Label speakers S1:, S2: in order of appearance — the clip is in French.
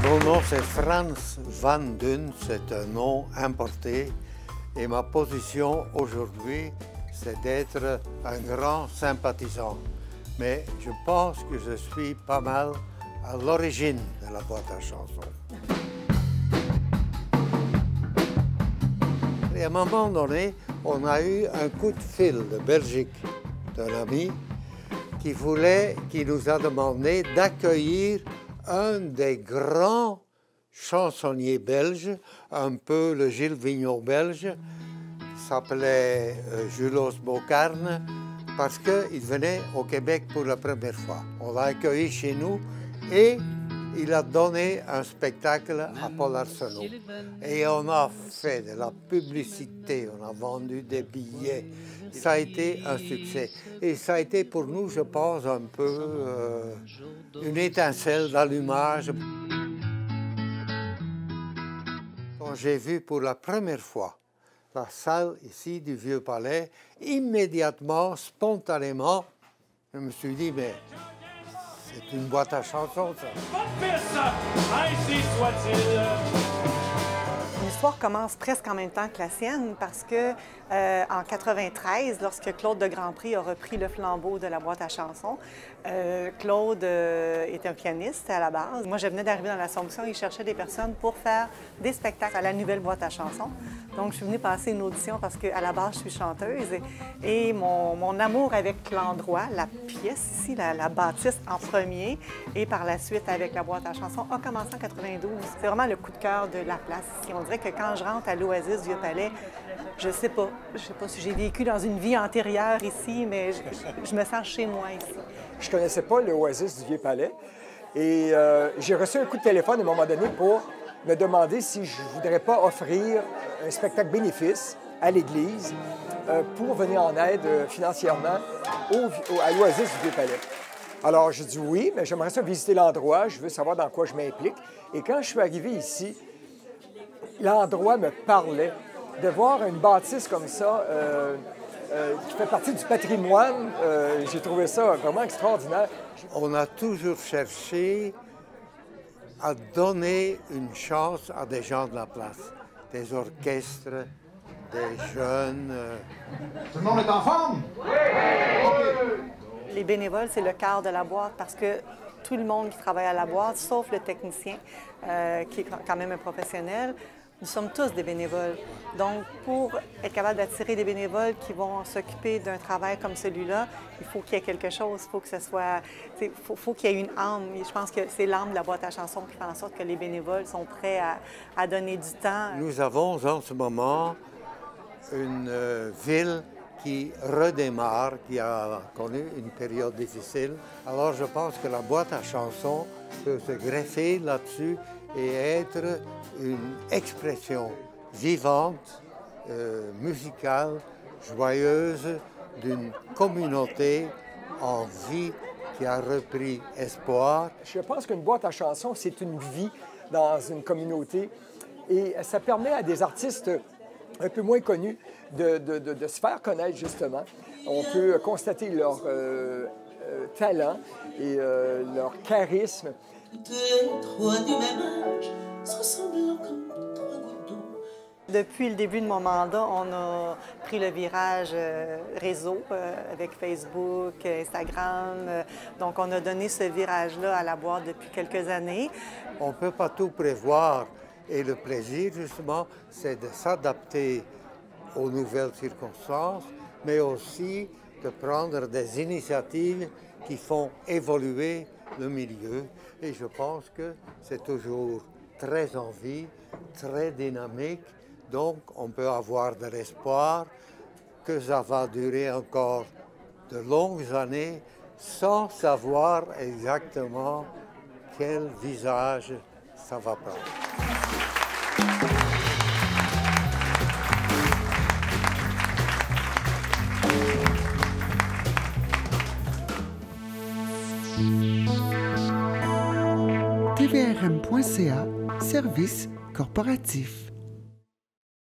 S1: Mon nom c'est Frans van Dun, c'est un nom importé et ma position aujourd'hui c'est d'être un grand sympathisant. Mais je pense que je suis pas mal à l'origine de la boîte à chansons. Et à un moment donné, on a eu un coup de fil de Belgique d'un ami qui nous a demandé d'accueillir un des grands chansonniers belges, un peu le Gilles Vigneault belge, s'appelait Julos Bocarne, parce qu'il venait au Québec pour la première fois. On l'a accueilli chez nous et il a donné un spectacle à Paul Arsenault. Et on a fait de la publicité, on a vendu des billets. Ça a été un succès. Et ça a été pour nous, je pense, un peu une étincelle d'allumage. Quand j'ai vu pour la première fois la salle ici du Vieux-Palais, immédiatement, spontanément, je me suis dit, mais c'est une boîte à chansons, ça.
S2: L'histoire commence presque en même temps que la sienne parce que en 93, lorsque Claude de Grandpré a repris le flambeau de la boîte à chansons, Claude est un pianiste à la base. Moi, je venais d'arriver dans l'Assomption, il cherchait des personnes pour faire des spectacles à la nouvelle boîte à chansons. Donc, je suis venue passer une audition parce qu'à la base, je suis chanteuse et mon amour avec l'endroit, la pièce ici, la bâtisse en premier et par la suite avec la boîte à chansons a commencé en 92. C'est vraiment le coup de cœur de la place ici. On dirait que quand je rentre à l'Oasis du Vieux-Palais, je sais pas si j'ai vécu dans une vie antérieure ici, mais je me sens chez moi ici.
S3: Je ne connaissais pas l'Oasis du Vieux-Palais et j'ai reçu un coup de téléphone à un moment donné pour me demander si je ne voudrais pas offrir un spectacle bénéfice à l'Église pour venir en aide financièrement à l'Oasis du Vieux-Palais. Alors, je dis oui, mais j'aimerais ça visiter l'endroit, je veux savoir dans quoi je m'implique. Et quand je suis arrivé ici, l'endroit me parlait. De voir une bâtisse comme ça, qui fait partie du patrimoine, j'ai trouvé ça vraiment extraordinaire.
S1: On a toujours cherché à donner une chance à des gens de la place, des orchestres, des jeunes.
S4: Tout le monde est en forme? Oui!
S2: Les bénévoles, c'est le cœur de la boîte parce que tout le monde qui travaille à la boîte, sauf le technicien, qui est quand même un professionnel, nous sommes tous des bénévoles. Donc, pour être capable d'attirer des bénévoles qui vont s'occuper d'un travail comme celui-là, il faut qu'il y ait quelque chose, il faut que ce soit... faut qu'il y ait une âme. Et je pense que c'est l'âme de la boîte à chansons qui fait en sorte que les bénévoles sont prêts à donner du temps.
S1: Nous avons en ce moment une ville qui redémarre, qui a connu une période difficile. Alors, je pense que la boîte à chansons peut se greffer là-dessus et être une expression vivante, musicale, joyeuse d'une communauté en vie qui a repris espoir.
S3: Je pense qu'une boîte à chansons, c'est une vie dans une communauté et ça permet à des artistes un peu moins connus de se faire connaître, justement. On peut constater leur talent et leur charisme.
S5: Trois du même âge, se ressemblant comme trois gouttes d'eau.
S2: Depuis le début de mon mandat, on a pris le virage réseau avec Facebook, Instagram. Donc, on a donné ce virage-là à la boîte depuis quelques années.
S1: On ne peut pas tout prévoir et le plaisir, justement, c'est de s'adapter aux nouvelles circonstances, mais aussi de prendre des initiatives qui font évoluer le milieu. Et je pense que c'est toujours très en vie, très dynamique. Donc, on peut avoir de l'espoir que ça va durer encore de longues années sans savoir exactement quel visage ça va prendre.
S6: TVRM.ca, service corporatif.